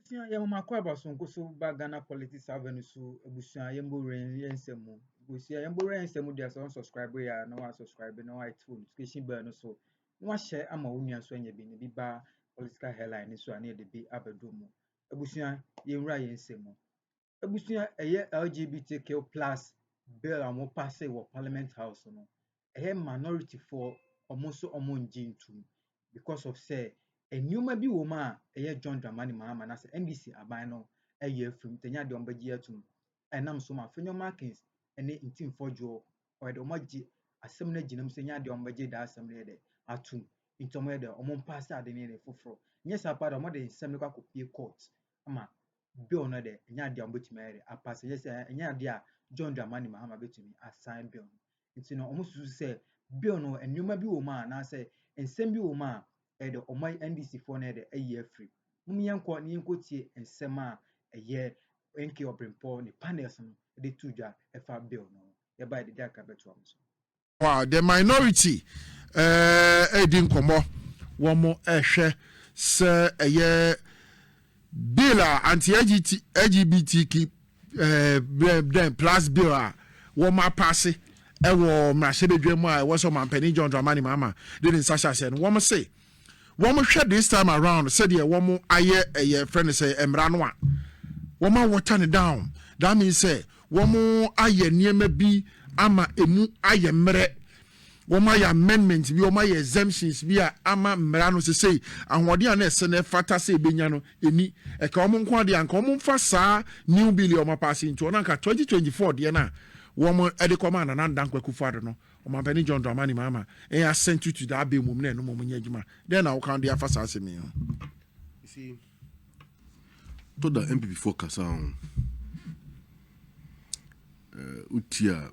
Ebusia yɛmma kɔ abasonko so ba Ghana politics avenue so ebusia yɛmbɔ yɛnsɛm ebusia yɛmbɔ yɛnsɛm deɛ sɛ unsubscribe ya na wa subscribe na wa hit notification bell no so na wa share ama wo nua so anya bi ne bi ba political headline so ani de bi abɛdo mu ebusia yɛnwura yɛnsɛm ebusia ɛyɛ LGBTQ+ bill a mo pass wɔ parliament house no ɛyɛ minority for ɔmo so ɔmo ngye ntum because of say nneɛma bi wɔ mu a ɛyɛ John Dramani Mahama na sɛ NDC aban no ɛyɛ afim tanya deɛ ɔmbɛgye atum ɛnam so ma Afenyo Markin ɛne Ntim Fordjour ɔyɛ deɛ ɔmagye asɛm no agyina mu sɛ nya deɛ ɔmbɛgye daa asɛm no yɛ dɛ atum nti ɔmo yɛ dɛ ɔmo mpaase ade ne yɛ foforɔ nyɛ saa pa dɛ ɔmo de nsɛm no kɔ akɔpie court ama bill no dɛ nya deɛ ɔmbɛtumi ayɛ dɛ apaase yɛ sɛ ɛnya deɛ a John Dramani Mahama bɛtumi asign bill no nti no ɔmo susu sɛ bill no nneɛma bi wɔ mu a anaasɛ nsɛm bi wɔ mu a ɛde ɔmo NDC foɔ no ɛde ɛyɛ afiri mu yɛnkɔ ne yɛnkɔ tie nsɛm a ɛyɛ NK Obrempɔ ne panels no de to dwa ɛfa bill no yɛba de aka bɛto am so. Wow, the minority ɛdi nkɔmɔ wɔn mo ɛhwɛ sɛ ɛyɛ bill a anti-LGBTQ plus bill a wɔn mo apase ɛwɔ mmarahyɛbadwa mu a ɛwɔ sɛ ɔmampanin John Dramani Mahama de ne nsa hyɛ aseɛ no wɔn mo se wɔn hwɛ this time around sɛdeɛ wɔn ayɛ ɛyɛ friend sɛ mmara no a wɔn water ne down that means say wɔn ayɛ nneɛma bi ama emu ayɛ mmerɛ wɔn ayɛ amendment bi wɔn ayɛ exemptions bi a ama mmara no sɛ ahoɔden a na ɛsɛ na fata sɛ ebenya no eni ɛka wɔn nko adeɛ anka wɔn mfa saa new bill wɔn apaase nti wɔn anka 2024 deɛ na wɔn ɛde kɔma na Nana Dankwa no ɔmampanin John Dramani Mahama ɛyɛ sent to that bill mu na ɛno mo nyɛ adwuma then na wɔka de afa saa asɛm yi ho. You see, to the MPP focus on Utia,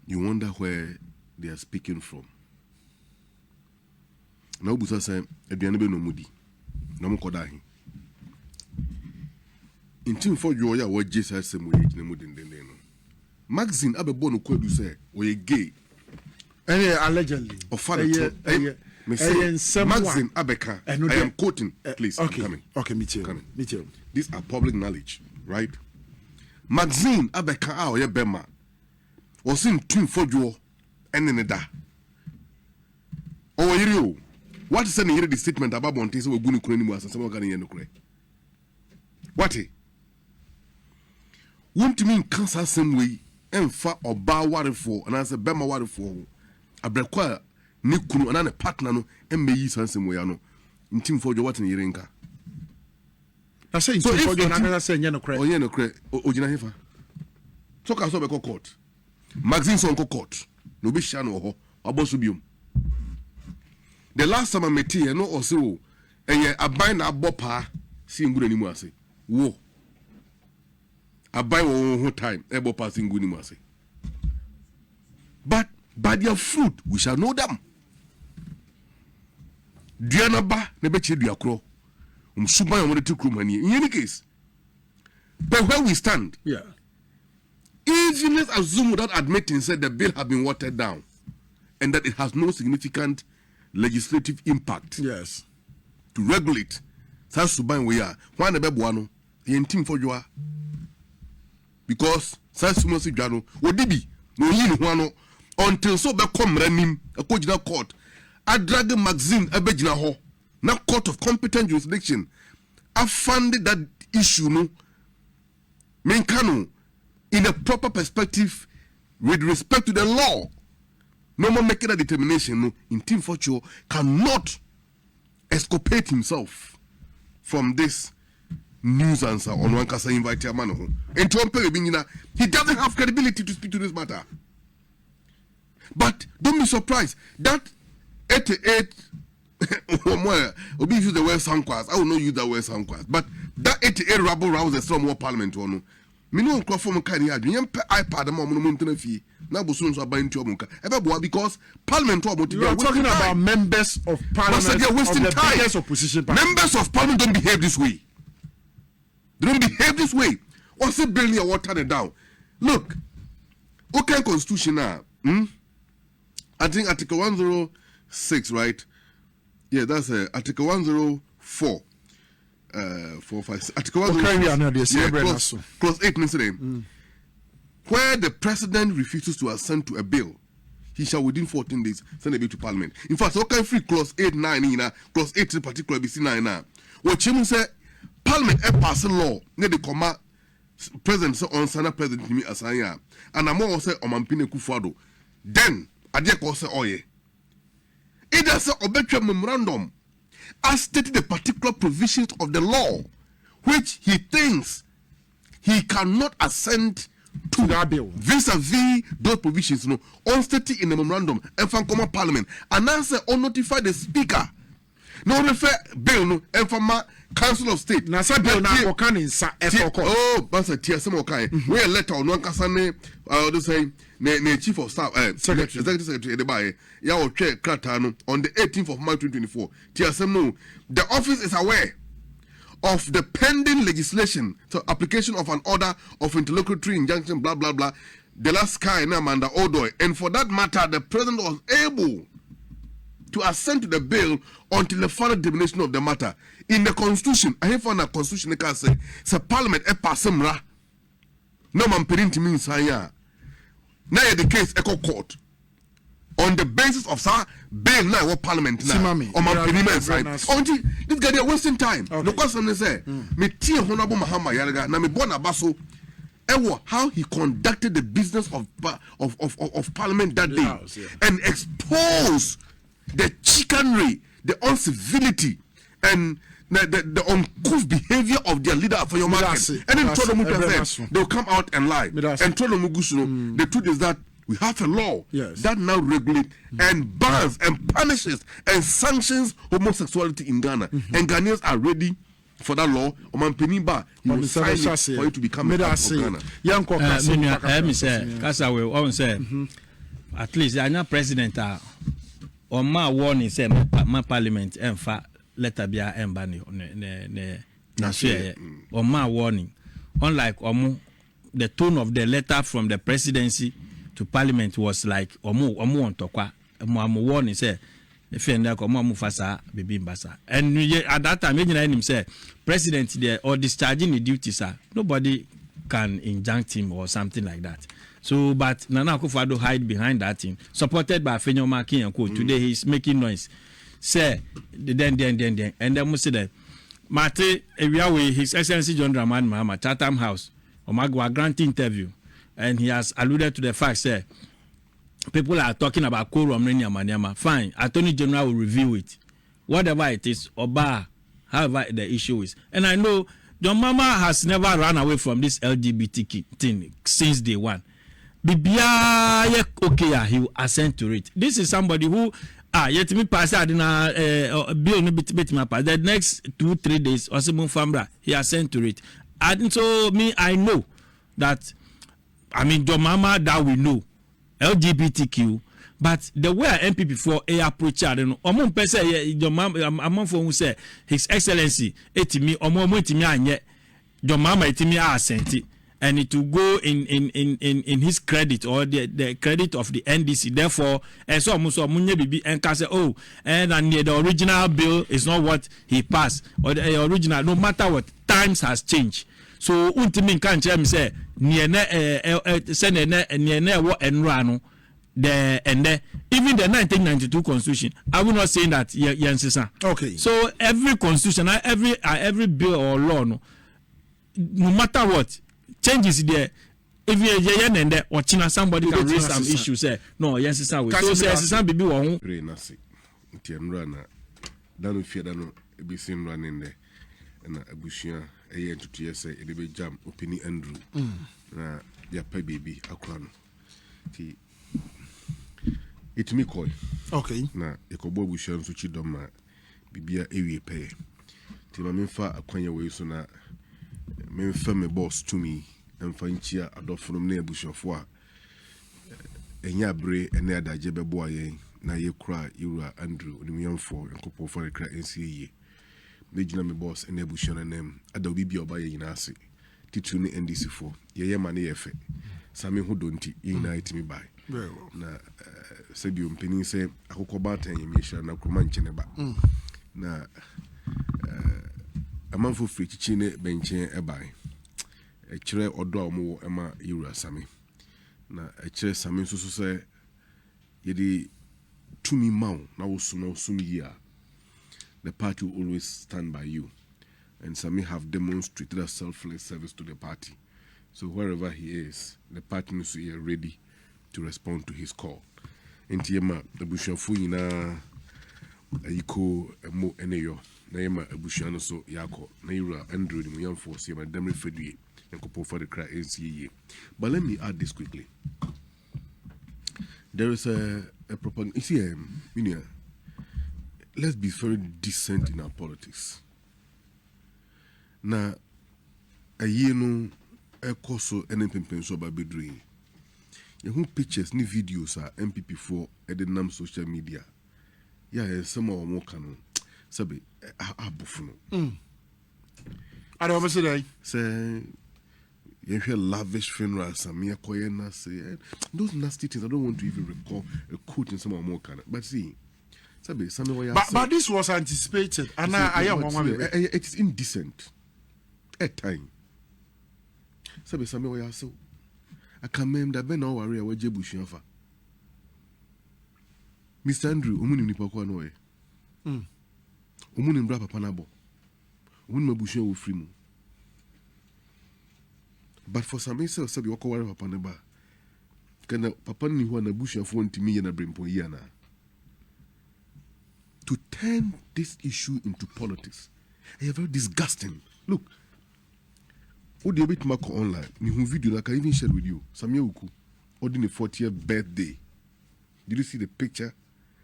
you wonder where they are speaking from. Now, Busa said, Ebianabe no Moody, no more Kodahi. In Ntim Fordjour, what Jesus said, Magazine Abebono Kwedu say, we gay. Allegedly. Or father, Magazine Abeka. I am quoting, please. Okay. I'm coming. Okay, me too. Coming. Me too. These are public knowledge, right? Magazine Abeka or Bema was in Ntim Fordjour and in da. Oh, you. What is the statement about Montes or Gunu Krenimus and someone can hear what? Won't mean cancer same way and fa or bar water for and answer Bema water for a brequire Nikunu and a partner no and may use some way. No, Ntim Fordjour what in Yerenka. I say so. If you say no credit, or no credit, or Jina Hifa. Talk us over court. Magazine son court. No be shano or bosubium. The last time I met here, no or so, and yet I bind a bopa, seeing good anymore. Say, whoa. I buy one whole time, able passing good anymore. But by their fruit, we shall know them. Dianaba, nebechi diakro. Suba and to crew money. In any case, but where we stand, yeah. Even let's assume without admitting said the bill has been watered down and that it has no significant legislative impact. Yes. To regulate. That's Suban we are. One the Bebuano, the Ntim Fordjour. Because Sansumasi Jano, Odibi, no yin one until so become Renim, a coach court. I drag a magazine a Bejina ho. Now court of competent jurisdiction. I funded that issue no. Menkano. In a proper perspective, with respect to the law, no more making a determination. No, Ntim Fordjour cannot exculpate himself from this news answer on one casa invite a man. And to he doesn't have credibility to speak to this matter. But don't be surprised that 88 Obi use the word soundcast. I will not use the word soundcast. But that 88 rabble roused some more parliament one. Minu Crawford can you iPad a fee. Now Bosun are buying to Munka. Because Parliament you are talking about members of Parliament of the biggest opposition party. Members of Parliament don't behave this way. They don't behave this way. Or say barely water it down. Look, okay, constitution now. I think Article 106, right? Yeah, that's Article 104. 4, 5, Article 1. Clause 8 incident. Where the president refuses to assent to a bill, he shall within 14 days send a bill to parliament. In fact, so can free clause 8, 9, clause 8 in particular, BC 9. What Chairman said, parliament pass a law, near the comma, president on Sana president me asanya, and I'm also on Mampine Kufado. Then, I dare call say, oh yeah. It does a obituary memorandum as stated the particular provisions of the law, which he thinks he cannot assent to that bill vis-a-vis those provisions, on stated in the memorandum and from common parliament, and answer or notify the speaker. No refer bill and from council of state. Now, some bill now can in oh, but a tear some kind. We a letter on one casane, say, ne chief of staff, secretary, executive secretary, the buy, Yao Che Kratano on the 18th of March 2024. TSM, the office is aware of the pending legislation, so application of an order of interlocutory injunction, blah blah blah, the last guy Amanda Odoy, and for that matter, the president was able to assent to the bill until the final determination of the matter. In the constitution, I have found a constitution that can say, parliament e passemra. No man perinti means here. Now the case echo court. On the basis of sir bill now what parliament now on my payment side. Until this guy they are wasting time. The question is say me tia honorable Mahama Yalaga na me bona baso how he conducted the business of parliament that day and expose the chicanery, the uncivility and the uncouth behavior of their leader for your market. And then they'll come out and lie. And the truth is that we have a law that now regulates and bans and punishes and sanctions homosexuality in Ghana. And Ghanaians are ready for that law. Oman Penimba, he will sign it for you to become a part of Ghana. At least I'm not president. On my warning, say my parliament and letter be embani on my warning. Unlike the tone of the letter from the presidency to parliament was like on tokwa warning say if you mufasa baby mbasa. And at that time him say president there or discharging the duties nobody can injunct him or something like that. So, but Nana Akufo-Addo hide behind that thing. Supported by Afenyo, Markin and co. Today he's making noise. Say, then. And then we say that Mate, His Excellency John Dramani Mahama, Chatham House, Omagwa grant interview. And he has alluded to the fact, say, people are talking about quorum Manyama. Fine, Attorney General will review it. Whatever it is, Oba, however the issue is. And I know John Mama has never run away from this LGBTQ thing since day one. Bibia okay, he will assent to it. This is somebody who yet me pass bill no bit my pass. The next 2-3 days or some famra he assent to it. And so I know that John Mama that we know LGBTQ, but the way MPP for a approach among person John Mama among for who say His Excellency etimi etimi anye John Mama etimi assent. And it will go in his credit or the credit of the NDC. Therefore, and so Munye Bibi and say, oh, and the original bill is not what he passed or the original. No matter what, times has changed. So Ntim can't tell me say what enrano the even the 1992 constitution. I will not say that okay. So every constitution, every bill or law, no matter what. Changes there. If you're and or China, somebody can raise some issues. Say no, yes, it's how. So says some baby won't. Nasi. Ntim rana. Danu fear danu. Be seen running there. And a bushia. A year to years say it be jam. Opini Andrew. Na ya pay baby akwano. Ti. It me call. Okay. Na ekobo bushia nsuchi doma. Bibia ewe pay. Ti maminfa akwanya we so na. Me me boss to me and fanchia adofrum na ebushofo a enya bre ene adaje bebo ayen na ye kura yura Andrew onimyamfo enkopo for kra NCA me gina me boss ene ebushona nem ada obi bi oba ye nyina ase titu ne NDC for ye ma ne ye fe same ho donti ye nyina itimi bai na se bi ompeni se akokọ batan ye me hira na kroma nche ne ba na amanfo free chichi ne benchen ebai echire odo a mo ema yura same na echire same so say yedi tumi maw na wo sum year the party will always stand by you, and Sami have demonstrated a selfless service to the party. So wherever he is, the party needs to be ready to respond to his call. Ntima abushanfu nyina ayiko mo eneyo na yema abushano so yako na yura Andrew ni muyamfo so yema demre fedue enkopo for the cry NCA. But let me add this quickly. There is a propaganda. You see, let's be very decent in our politics. Now, a year no, a course of NPP so by bedroom. You who pictures, ni videos are MPP for at the NAM social media. Yeah, some of more canon. Sabi, buffalo. I don't say Say, you hear lavish funerals, some mere koyena say those nasty things. I don't want to even recall a quote in some of more canon. But see. But this was anticipated, and I am it is indecent at time. Sabe Samuel ya so I can remember that Ben no worry we je bushiafa. Mr. Andrew omuni ni pakwa no e. Omuni mbra papa na bo. Omuni mabushia wo free mu. But for some reason sabe wako worry papa ne ba. Kana papa ni ho na bushiafo ntimi ye na brempo ye na. To turn this issue into politics, it's very disgusting. Look, what do you bit mark online? Me who video like I even shared with you. Samuel Uku, holding a 40th birthday. Did you see the picture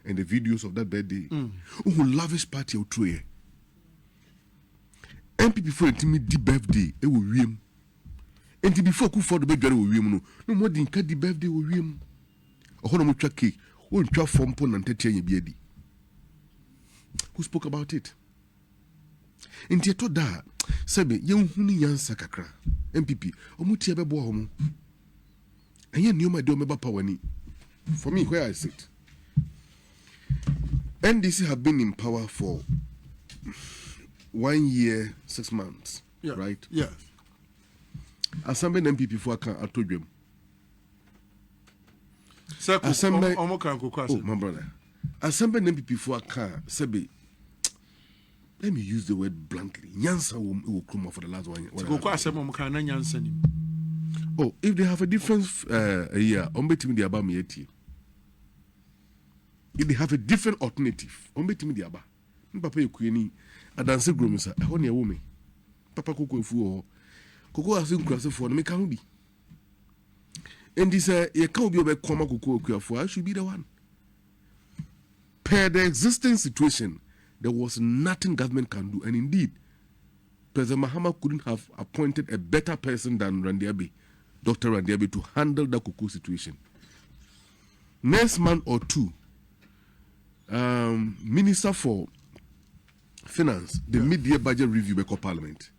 and the videos of that birthday? Who lavish party out through here. MPP for a timid the birthday, it will win. And before who for the birthday will win. No more than cut the birthday will win. A whole much cake, won't try from pon and 30 years. Who spoke about it? In Tieto da, Sabe, young Huni Yansa Kakra, MPP, Omutia Bebo Homo. And you knew my domeba pawani. For me, where I sit. NDC have been in power for 1 year, 6 months. Yeah. Right? Yeah. Assembly MPP for I told you. Assembly. Oh, my brother. Assembly MPP for Sabe. Let me use the word blankly. Nyansa will come for the last 1 year. Oh, if they have a difference year, if they have a different alternative, Papa Yukuni, a dancer groomer, a honey woman, Papa Coco Fu, Coco has in class for the Mekanubi. And this, a can't be a comma Coco for I should be the one. Per the existing situation, there was nothing government can do, and indeed, President Mahama couldn't have appointed a better person than Randiabi, Dr. Randiabi, to handle the Kuku situation. Next month or two, Minister for Finance, the mid-year budget review by Parliament,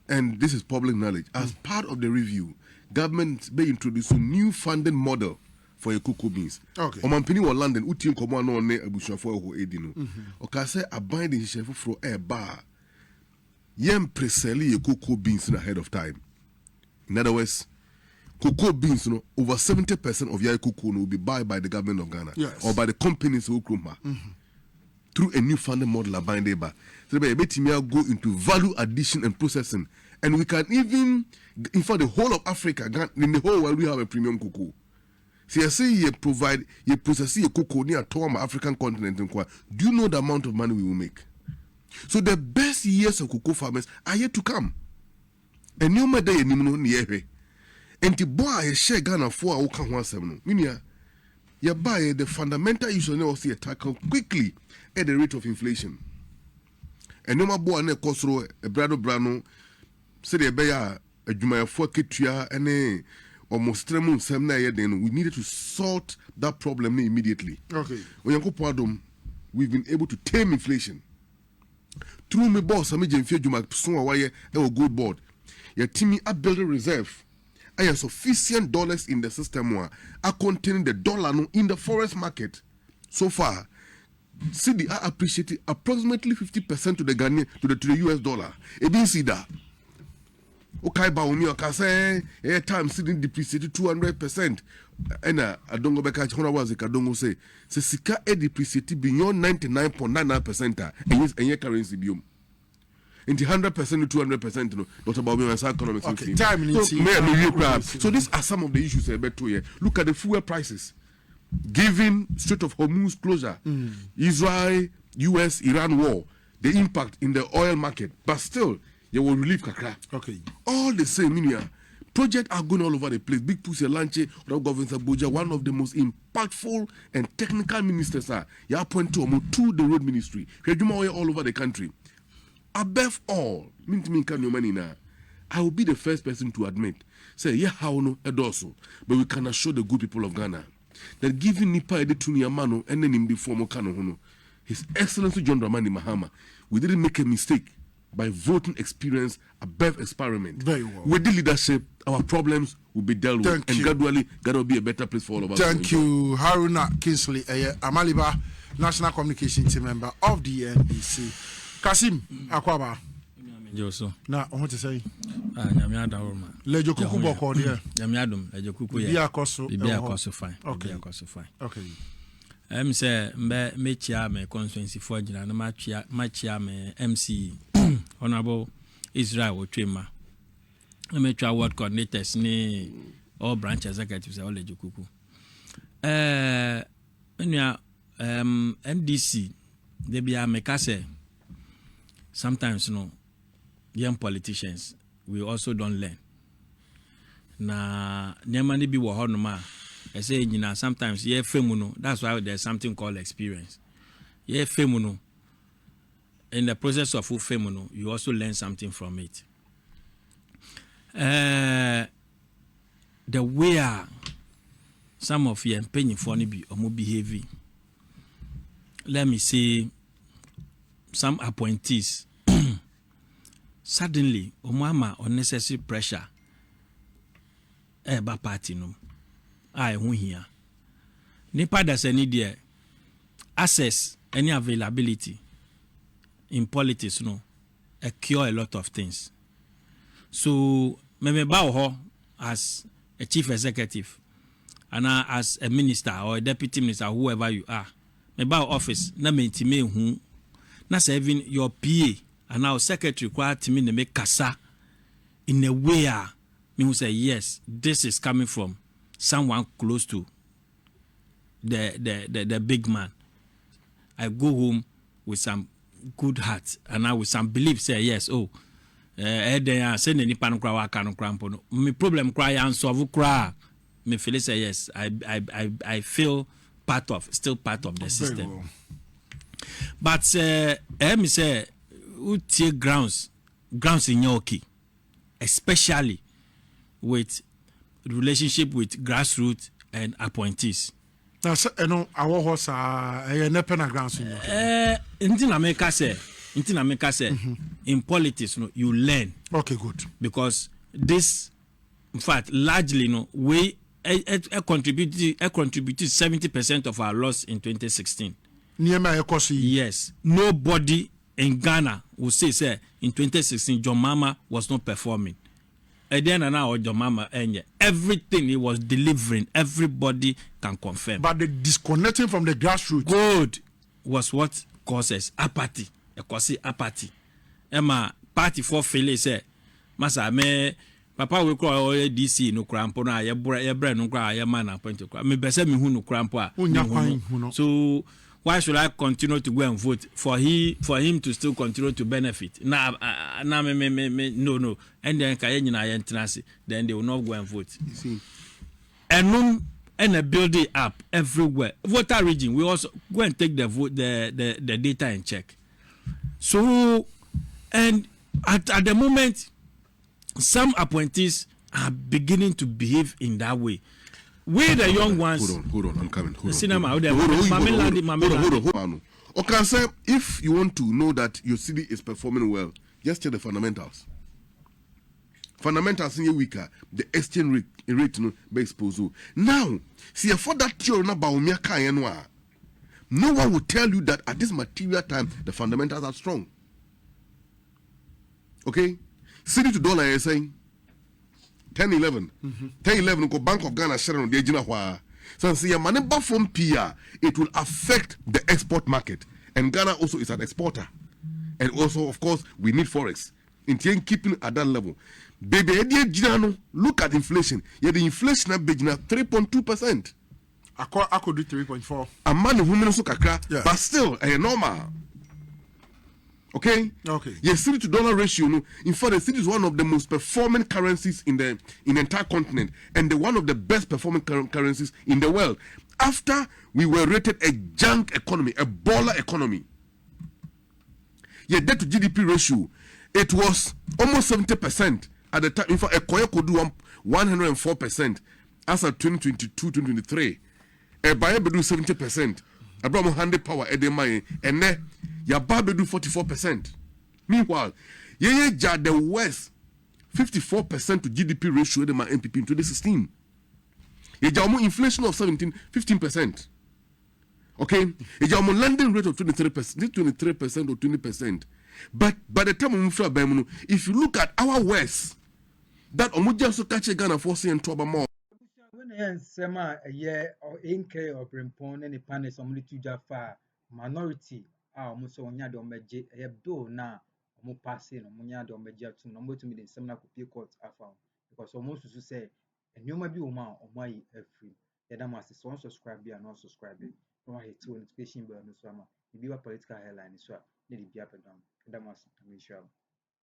and this is public knowledge. As part of the review, government may introduce a new funding model for your cocoa beans. Okay. Omampini wa London uti nkomo ano ne abushafo ho edino. Oka say aban de hihefo fro e ba. Yem preseli your cocoa beans ahead of time. In other words, cocoa beans, over 70% of your cocoa will be bought by the government of Ghana, yes, or by the companies who come through a new funding model. So they go into value addition and processing, and we can even, in fact, the whole of Africa, in the whole world, we have a premium cocoa. So you say you provide, you process your cocoa near the African continent. Do you know the amount of money we will make? So the best years of cocoa farmers are yet to come. And you may day near. And the boy share Ghana for our can 17. Minia, you buy the fundamental issue now see tackle quickly at the rate of inflation. And no more boy and a costro a brano say the bear a Jumaya for Kitia and a almost 3 months. Then we needed to sort that problem immediately. Okay. When you go pardon, we've been able to tame inflation. Through me boss, I made you Juma so away a good board. Your team a building reserve. I have sufficient dollars in the system are containing the dollar in the forest market. So far, cedi are appreciated approximately 50% to the Ghanaian to the US dollar. It didn't see that. Okay, Baumi, I can say a time cedi depreciated 200%. And I don't go back at 100 hours. I don't say Sika depreciated beyond 99.99% and your currency biome. In the 100% to 200%, no, not about me as economics. Okay, time so these are some of the issues I bet to you. Look at the fuel prices. Given Strait of Hormuz closure, Israel, US, Iran war, the impact in the oil market, but still, you will relieve kakra. Okay. All the same, projects are going all over the place. Big Pussy Lanche, Governor Abuja, one of the most impactful and technical ministers are. You appoint to the road ministry. All over the country. Above all, I will be the first person to admit, say, yeah, how no, also, but we can assure the good people of Ghana that giving Nipa Edetuni Amano and then in the form of Kano, His Excellency John Dramani Mahama, we didn't make a mistake by voting experience above experiment. Very well. With the leadership, our problems will be dealt with, and gradually, Ghana will be a better place for all of us. Thank you, Haruna Kingsley, Amaliba, National Communication Team member of the NBC. Kasim Akwaba. Na I want to say Lejo Kuku boko there. Yamiadum, Lejo Kuku ya. Bibia koso fine. Okay. Okay. Say me chia me constituency for jina na ma chia me MC Honorable Israel Otwema. Me twa ward coordinators ni all branch executives all Lejo Kuku. NDC they be a make say sometimes young politicians we also don't learn. Na nyamani bi wo honoma I say sometimes yeah femuno that's why there's something called experience. Yeah femuno in the process of femuno you also learn something from it. The way some of you penny funny be or more behaving. Let me say some appointees suddenly omama unnecessary pressure eba party no I who here nipa does any there access any availability in politics cure a lot of things. So maybe bow as a chief executive and as a minister or a deputy minister whoever you are maybe office na me who na even your PA and our secretary required to me to make kasa in a way me who say yes this is coming from someone close to the big man. I go home with some good heart and I with some belief say yes say any pan cry can cramp me problem cry and solve cry me feel say yes I feel still part of the system. Well. But me say who take grounds in Yoki, especially with relationship with grassroots and appointees. Now, our horse never grounds in Yoki. In America say in politics, you learn. Okay, good. Because this, in fact, largely, we contributed 70% of our loss in 2016. Yes, nobody in Ghana will say in 2016 John Mama was not performing. And then now John Mama everything he was delivering, everybody can confirm. But the disconnecting from the grassroots good was what causes apathy. Apathy. Emma party for failure say, Masa me Papa we call DC no crampo na ye bre no cry ye man appointed. Me be say me hu no crampo a. So why should I continue to go and vote for him to still continue to benefit? No. And then they will not go and vote. You see. And build it up everywhere. Voter region, we also go and take the vote the data and check. So and at the moment some appointees are beginning to behave in that way. We the young ones. Hold on, I'm coming. Hold on. Okay, sir, if you want to know that your city is performing well, just check the fundamentals. Fundamentals in your weaker, the exchange rate no be exposed. Now, see for that theory na ba omia kan no a no one will tell you that at this material time the fundamentals are strong. Okay, city to dollar is saying 10-11. 10-11 go Bank of Ghana share on the agenda. So see, money from PR, it will affect the export market, and Ghana also is an exporter, and also of course we need forex. In keeping at that level, baby, look at inflation. Yeah, the inflation at 3.2%. I could do 3.4. A man who also kakra, Yeah. but still normal. Okay. Okay. Yes, city to dollar ratio. No, in fact, the city is one of the most performing currencies in the entire continent, and one of the best performing currencies in the world. After we were rated a junk economy, a baller economy. Yeah, debt to GDP ratio, it was almost 70% at the time. In fact, Ekoya could do 104% as of 2022-2023. A buyer do 70%. Abraham handed power at the money, and then your barber do 44%. Meanwhile, the West 54% to GDP ratio the my MPP in 2016. Inflation of 15%. Okay, a lending rate of 23% or 20%. But by the time we move to if you look at our West, that Omuja so catch a Ghana for saying trouble more. When I say a year or in care of Brimpon and the panels on the two far minority, our Muso Onya do Meji, a bill now, or passing, or Munya do Meja to number to me the seminar could courts are found. Because almost to say, and you might be Oma or my free. The Damas is one subscribe and not subscribing. No, I hate to notification bell no summer. If you are political headline, so need to be up and down. Damas, I'm sure.